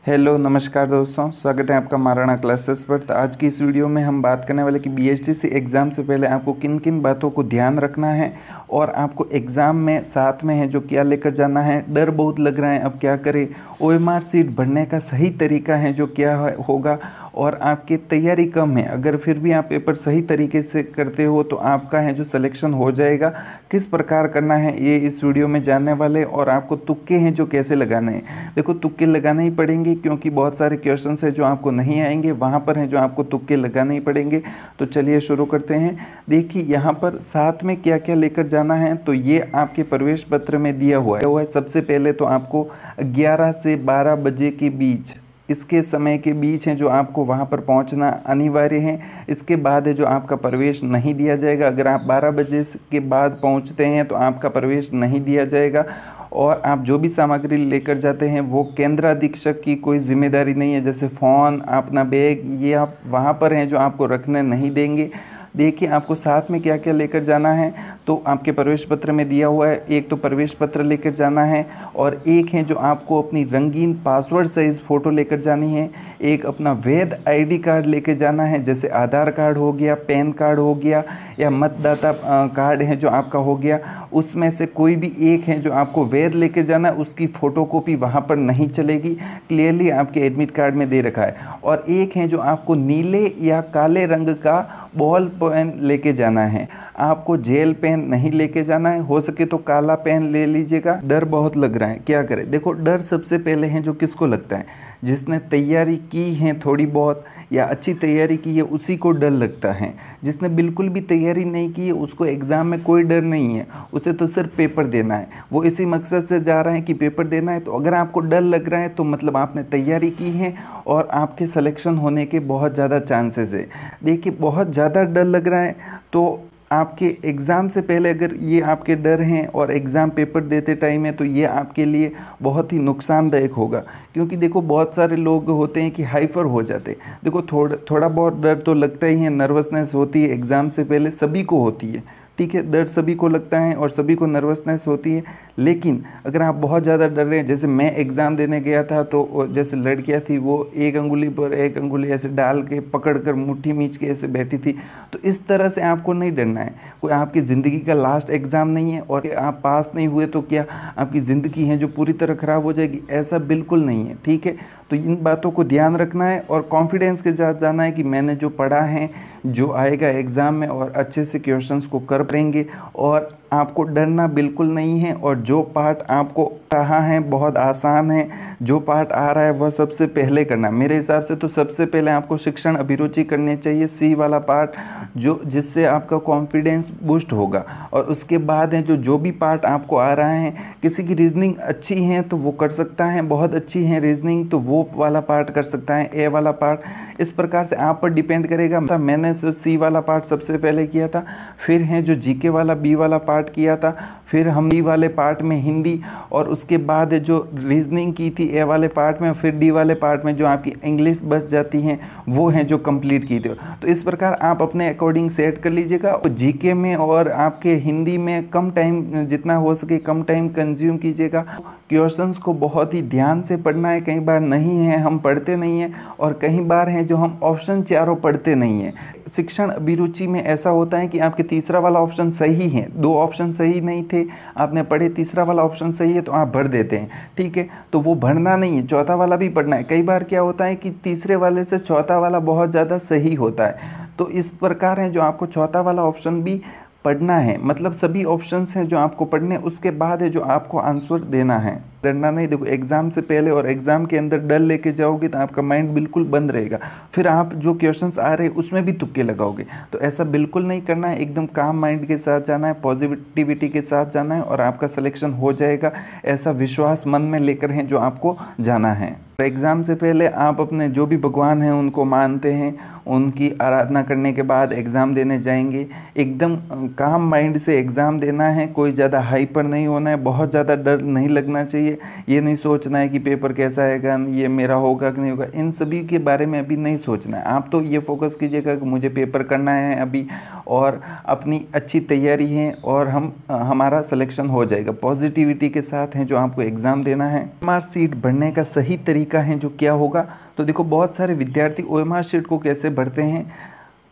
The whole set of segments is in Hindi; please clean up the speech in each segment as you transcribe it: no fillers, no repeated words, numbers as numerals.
हेलो नमस्कार दोस्तों, स्वागत है आपका महाराणा क्लासेस पर। तो आज की इस वीडियो में हम बात करने वाले कि बीएचडीसी एग्ज़ाम से पहले आपको किन किन बातों को ध्यान रखना है और आपको एग्ज़ाम में साथ में है जो क्या लेकर जाना है। डर बहुत लग रहा है, अब क्या करें। ओएमआर सीट भरने का सही तरीका है जो क्या होगा, और आपकी तैयारी कम है, अगर फिर भी आप पेपर सही तरीके से करते हो तो आपका है जो सिलेक्शन हो जाएगा। किस प्रकार करना है ये इस वीडियो में जानने वाले, और आपको तुक्के हैं जो कैसे लगाने हैं। देखो, तुक्के लगाने ही पड़ेंगे क्योंकि बहुत सारे क्वेश्चंस हैं जो आपको नहीं आएंगे, वहाँ पर हैं जो आपको तुक्के लगाने ही पड़ेंगे। तो चलिए शुरू करते हैं। देखिए यहाँ पर साथ में क्या क्या लेकर जाना है, तो ये आपके प्रवेश पत्र में दिया हुआ है। सबसे पहले तो आपको 11 से 12 बजे के बीच, इसके समय के बीच है जो आपको वहाँ पर पहुँचना अनिवार्य है। इसके बाद है जो आपका प्रवेश नहीं दिया जाएगा। अगर आप 12 बजे के बाद पहुँचते हैं तो आपका प्रवेश नहीं दिया जाएगा। और आप जो भी सामग्री लेकर जाते हैं वो केंद्र अधीक्षक की कोई जिम्मेदारी नहीं है, जैसे फ़ोन, अपना बैग, ये आप वहाँ पर हैं जो आपको रखने नहीं देंगे। देखिए आपको साथ में क्या क्या लेकर जाना है, तो आपके प्रवेश पत्र में दिया हुआ है। एक तो प्रवेश पत्र लेकर जाना है, और एक है जो आपको अपनी रंगीन पासवर्ड साइज़ फ़ोटो लेकर जानी है। एक अपना वैध आईडी कार्ड लेकर जाना है, जैसे आधार कार्ड हो गया, पैन कार्ड हो गया, या मतदाता कार्ड है जो आपका हो गया। उसमें से कोई भी एक है जो आपको वैध लेकर जाना है, उसकी फ़ोटोकॉपी वहाँ पर नहीं चलेगी, क्लियरली आपके एडमिट कार्ड में दे रखा है। और एक है जो आपको नीले या काले रंग का बॉल पेन लेके जाना है, आपको जेल पेन नहीं लेके जाना है। हो सके तो काला पेन ले लीजिएगा। डर बहुत लग रहा है, क्या करें। देखो, डर सबसे पहले है जो किसको लगता है, जिसने तैयारी की है थोड़ी बहुत या अच्छी तैयारी की है उसी को डर लगता है। जिसने बिल्कुल भी तैयारी नहीं की है उसको एग्ज़ाम में कोई डर नहीं है, उसे तो सिर्फ पेपर देना है। वो इसी मकसद से जा रहा है कि पेपर देना है। तो अगर आपको डर लग रहा है तो मतलब आपने तैयारी की है और आपके सिलेक्शन होने के बहुत ज़्यादा चांसेस है। देखिए, बहुत ज़्यादा डर लग रहा है तो आपके एग्ज़ाम से पहले अगर ये आपके डर हैं और एग्ज़ाम पेपर देते टाइम है तो ये आपके लिए बहुत ही नुकसानदायक होगा। क्योंकि देखो, बहुत सारे लोग होते हैं कि हाइपर हो जाते हैं। देखो, थोड़ा बहुत डर तो लगता ही है, नर्वसनेस होती है एग्ज़ाम से पहले, सभी को होती है, ठीक है। दर्द सभी को लगता है और सभी को नर्वसनेस होती है। लेकिन अगर आप बहुत ज़्यादा डर रहे हैं, जैसे मैं एग्ज़ाम देने गया था तो जैसे लड़कियां थी वो एक अंगुली पर एक अंगुली ऐसे डाल के पकड़ कर मुट्ठी मींच के ऐसे बैठी थी, तो इस तरह से आपको नहीं डरना है। कोई आपकी ज़िंदगी का लास्ट एग्ज़ाम नहीं है और आप पास नहीं हुए तो क्या आपकी ज़िंदगी है जो पूरी तरह ख़राब हो जाएगी, ऐसा बिल्कुल नहीं है, ठीक है। तो इन बातों को ध्यान रखना है और कॉन्फिडेंस के साथ जाना है कि मैंने जो पढ़ा है, जो आएगा एग्ज़ाम में, और अच्छे से क्वेश्चंस को कर पाएंगे। और आपको डरना बिल्कुल नहीं है। और जो पार्ट आपको रहा है बहुत आसान है, जो पार्ट आ रहा है वह सबसे पहले करना। मेरे हिसाब से तो सबसे पहले आपको शिक्षण अभिरुचि करनी चाहिए, सी वाला पार्ट, जिससे आपका कॉन्फिडेंस बूस्ट होगा। और उसके बाद है जो भी पार्ट आपको आ रहा है, किसी की रीजनिंग अच्छी है तो वो कर सकता है, बहुत अच्छी है रीजनिंग तो वो वाला पार्ट कर सकता है, ए वाला पार्ट। इस प्रकार से आप पर डिपेंड करेगा। मैंने सी वाला पार्ट सबसे पहले किया था, फिर है जो जीके वाला बी वाला पार्ट किया था, फिर हम डी वाले पार्ट में हिंदी, और उसके बाद जो रीजनिंग की थी ए वाले पार्ट में, फिर डी वाले पार्ट में जो आपकी इंग्लिश बच जाती हैं वो हैं जो कंप्लीट की थी। तो इस प्रकार आप अपने अकॉर्डिंग सेट कर लीजिएगा। जीके में और आपके हिंदी में कम टाइम, जितना हो सके कम टाइम कंज्यूम कीजिएगा। क्वेश्चंस को बहुत ही ध्यान से पढ़ना है। कई बार नहीं है हम पढ़ते नहीं हैं, और कई बार हैं जो हम ऑप्शन चारों पढ़ते नहीं हैं। शिक्षण अभिरुचि में ऐसा होता है कि आपके तीसरा वाला ऑप्शन सही है, दो ऑप्शन सही नहीं थे, आपने पढ़े तीसरा वाला ऑप्शन सही है तो आप भर देते हैं, ठीक है। तो वो भरना नहीं है, चौथा वाला भी पढ़ना है। कई बार क्या होता है कि तीसरे वाले से चौथा वाला बहुत ज़्यादा सही होता है। तो इस प्रकार है जो आपको चौथा वाला ऑप्शन भी पढ़ना है, मतलब सभी ऑप्शंस हैं जो आपको पढ़ने, उसके बाद है जो आपको आंसर देना है। डरना नहीं। देखो, एग्ज़ाम से पहले और एग्ज़ाम के अंदर डर लेके जाओगे तो आपका माइंड बिल्कुल बंद रहेगा, फिर आप जो क्वेश्चंस आ रहे हैं उसमें भी तुक्के लगाओगे। तो ऐसा बिल्कुल नहीं करना है, एकदम काम माइंड के साथ जाना है, पॉजिटिविटी के साथ जाना है, और आपका सिलेक्शन हो जाएगा, ऐसा विश्वास मन में लेकर है जो आपको जाना है। एग्ज़ाम से पहले आप अपने जो भी भगवान हैं उनको मानते हैं, उनकी आराधना करने के बाद एग्ज़ाम देने जाएंगे। एकदम काम माइंड से एग्ज़ाम देना है, कोई ज़्यादा हाइपर नहीं होना है, बहुत ज़्यादा डर नहीं लगना चाहिए। चाहिए। ये नहीं सोचना है कि पेपर कैसा आएगा, ये मेरा होगा कि नहीं होगा, इन सभी के बारे में अभी नहीं सोचना है। आप तो ये फोकस कीजिएगा कि मुझे पेपर करना है अभी, और अपनी अच्छी तैयारी है और हमारा सिलेक्शन हो जाएगा। पॉजिटिविटी के साथ हैं जो आपको एग्ज़ाम देना है। OMR शीट भरने का सही तरीका है जो क्या होगा, तो देखो बहुत सारे विद्यार्थी OMR शीट को कैसे भरते हैं,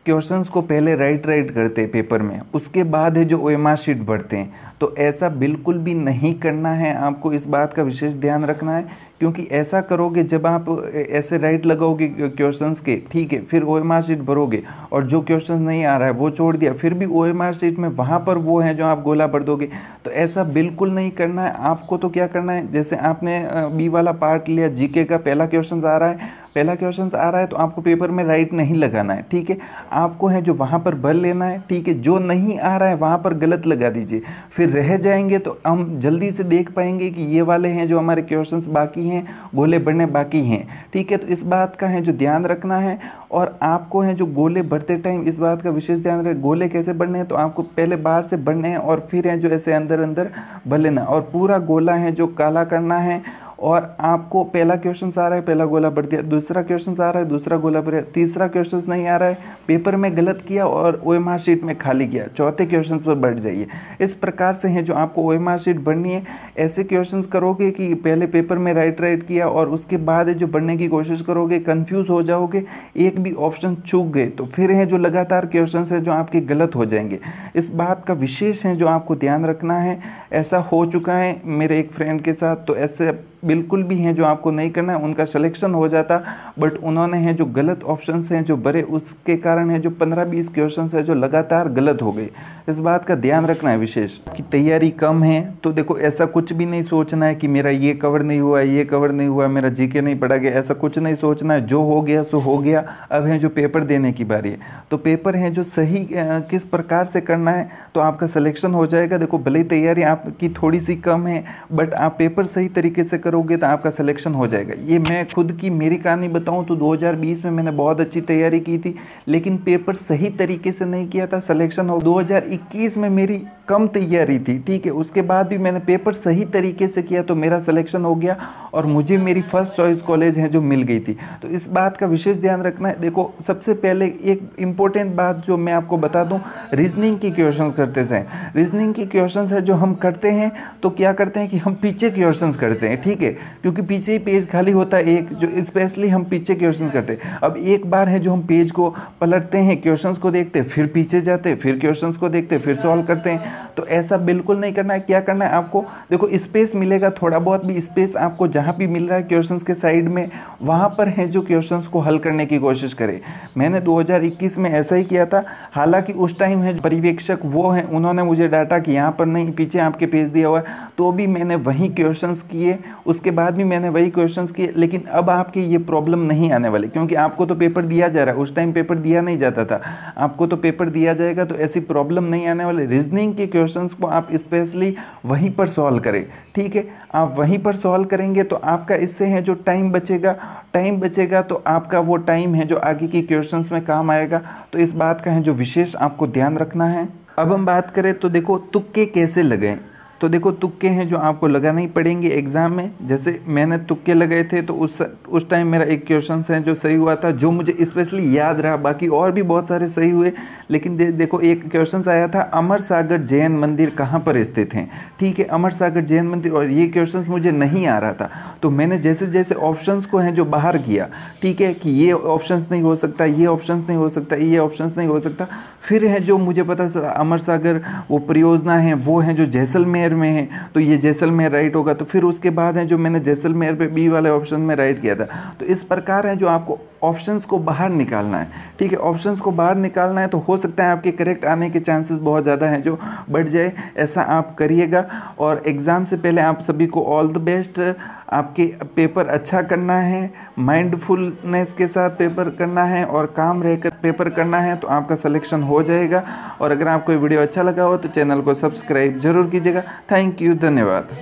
क्वेश्चंस को पहले राइट करते हैं पेपर में, उसके बाद है जो OMR शीट भरते हैं। तो ऐसा बिल्कुल भी नहीं करना है, आपको इस बात का विशेष ध्यान रखना है, क्योंकि ऐसा करोगे जब आप ऐसे राइट लगाओगे क्वेश्चंस के, ठीक है, फिर OMR शीट भरोगे और जो क्वेश्चन नहीं आ रहा है वो छोड़ दिया, फिर भी OMR शीट में वहाँ पर वो है जो आप गोला भर दोगे। तो ऐसा बिल्कुल नहीं करना है। आपको तो क्या करना है, जैसे आपने बी वाला पार्ट लिया, जीके का पहला क्वेश्चन आ रहा है तो आपको पेपर में राइट नहीं लगाना है, ठीक है, आपको है जो वहाँ पर भर लेना है, ठीक है, जो नहीं आ रहा है वहाँ पर गलत लगा दीजिए, फिर रह जाएंगे तो हम जल्दी से देख पाएंगे कि ये वाले हैं जो हमारे क्वेश्चंस बाकी हैं, गोले भरने बाकी हैं, ठीक है। तो इस बात का है जो ध्यान रखना है, और आपको है जो गोले भरते टाइम इस बात का विशेष ध्यान रखें, गोले कैसे भरने हैं, तो आपको पहले बाहर से भरने हैं और फिर है जो ऐसे अंदर अंदर भर लेना, और पूरा गोला है जो काला करना है। और आपको पहला क्वेश्चन आ रहा है, पहला गोला भर दिया, दूसरा क्वेश्चन आ रहा है, दूसरा गोला भर दिया, तीसरा क्वेश्चन नहीं आ रहा है, पेपर में गलत किया और OMR शीट में खाली किया, चौथे क्वेश्चन पर बढ़ जाइए। इस प्रकार से है जो आपको OMR शीट भरनी है। ऐसे क्वेश्चन करोगे कि पहले पेपर में राइट किया और उसके बाद जो बढ़ने की कोशिश करोगे, कंफ्यूज हो जाओगे, एक भी ऑप्शन चूक गए तो फिर है जो लगातार क्वेश्चन है जो आपके गलत हो जाएंगे। इस बात का विशेष है जो आपको ध्यान रखना है। ऐसा हो चुका है मेरे एक फ्रेंड के साथ, तो ऐसे बिल्कुल भी हैं जो आपको नहीं करना है। उनका सिलेक्शन हो जाता, बट उन्होंने हैं जो गलत ऑप्शंस हैं जो भरे, उसके कारण है जो 15-20 क्वेश्चंस है जो लगातार गलत हो गए। इस बात का ध्यान रखना है विशेष। कि तैयारी कम है तो देखो ऐसा कुछ भी नहीं सोचना है कि मेरा ये कवर नहीं हुआ, ये कवर नहीं हुआ, मेरा जीके नहीं पढ़ा गया, ऐसा कुछ नहीं सोचना है। जो हो गया सो हो गया। अब है जो पेपर देने की बारी है, तो पेपर है जो सही किस प्रकार से करना है तो आपका सिलेक्शन हो जाएगा। देखो भले ही तैयारी आपकी थोड़ी सी कम है, बट आप पेपर सही तरीके से करोगे तो आपका सिलेक्शन हो जाएगा। ये मैं खुद की मेरी कहानी बताऊं तो 2020 में मैंने बहुत अच्छी तैयारी की थी, लेकिन पेपर सही तरीके से नहीं किया था, सिलेक्शन हो। 2021 में मेरी कम तैयारी थी, ठीक है, उसके बाद भी मैंने पेपर सही तरीके से किया तो मेरा सिलेक्शन हो गया और मुझे मेरी फर्स्ट चॉइस कॉलेज है जो मिल गई थी। तो इस बात का विशेष ध्यान रखना है। देखो सबसे पहले एक इम्पोर्टेंट बात जो मैं आपको बता दूं, रीजनिंग की क्वेश्चंस करते हैं। रीजनिंग की क्वेश्चंस है जो हम करते हैं तो क्या करते हैं कि हम पीछे क्वेश्चंस करते हैं, ठीक है, क्योंकि पीछे ही पेज खाली होता है एक, जो स्पेशली हम पीछे क्वेश्चंस करते हैं। अब एक बार है जो हम पेज को पलटते हैं, क्वेश्चंस को देखते हैं, फिर पीछे जाते हैं, फिर क्वेश्चंस को देखते हैं, फिर सॉल्व करते हैं। तो ऐसा बिल्कुल नहीं करना है। क्या करना है आपको, देखो स्पेस मिलेगा, थोड़ा बहुत भी स्पेस आपको जहाँ भी मिल रहा है क्वेश्चंस के साइड में, वहाँ पर है जो क्वेश्चंस को हल करने की कोशिश करें। मैंने 2021 में ऐसा ही किया था। हालांकि उस टाइम है पर्यवेक्षक वो हैं, उन्होंने मुझे डाटा कि यहाँ पर नहीं, पीछे आपके पेज दिया हुआ है, तो भी मैंने वही क्वेश्चंस किए, उसके बाद भी मैंने वही क्वेश्चंस किए। लेकिन अब आपके ये प्रॉब्लम नहीं आने वाली, क्योंकि आपको तो पेपर दिया जा रहा है, उस टाइम पेपर दिया नहीं जाता था, आपको तो पेपर दिया जाएगा, तो ऐसी प्रॉब्लम नहीं आने वाली। रीजनिंग के क्वेश्चंस को आप स्पेशली वहीं पर सॉल्व करें, ठीक है, आप वहीं पर सॉल्व करेंगे तो आपका इससे है जो टाइम बचेगा तो आपका वो टाइम है जो आगे की क्वेश्चंस में काम आएगा। तो इस बात का है जो विशेष आपको ध्यान रखना है। अब हम बात करें तो देखो तुक्के कैसे लगाएं। तो देखो तुक्के हैं जो आपको लगाने ही पड़ेंगे एग्ज़ाम में। जैसे मैंने तुक्के लगाए थे तो उस टाइम मेरा एक क्वेश्चन है जो सही हुआ था, जो मुझे स्पेशली याद रहा, बाकी और भी बहुत सारे सही हुए, लेकिन देखो एक क्वेश्चन आया था, अमर सागर जैन मंदिर कहाँ पर स्थित हैं, ठीक है, अमर सागर जैन मंदिर, और ये क्वेश्चन मुझे नहीं आ रहा था। तो मैंने जैसे जैसे ऑप्शंस को हैं जो बाहर किया, ठीक है, कि ये ऑप्शंस नहीं हो सकता, ये ऑप्शंस नहीं हो सकता, ये ऑप्शंस नहीं हो सकता, फिर है जो मुझे पता चला अमर सागर वो परियोजना है वो है जो जैसलमेर में है, तो ये जैसलमेर राइट होगा। तो फिर उसके बाद है जो मैंने जैसलमेर पे बी वाले ऑप्शन में राइट किया था। तो इस प्रकार है जो आपको ऑप्शंस को बाहर निकालना है, ठीक है, ऑप्शंस को बाहर निकालना है। तो हो सकता है आपके करेक्ट आने के चांसेस बहुत ज़्यादा हैं जो बढ़ जाए, ऐसा आप करिएगा। और एग्ज़ाम से पहले आप सभी को ऑल द बेस्ट। आपके पेपर अच्छा करना है, माइंडफुलनेस के साथ पेपर करना है और काम रहकर पेपर करना है, तो आपका सिलेक्शन हो जाएगा। और अगर आपको वीडियो अच्छा लगा हो तो चैनल को सब्सक्राइब जरूर कीजिएगा। थैंक यू, धन्यवाद।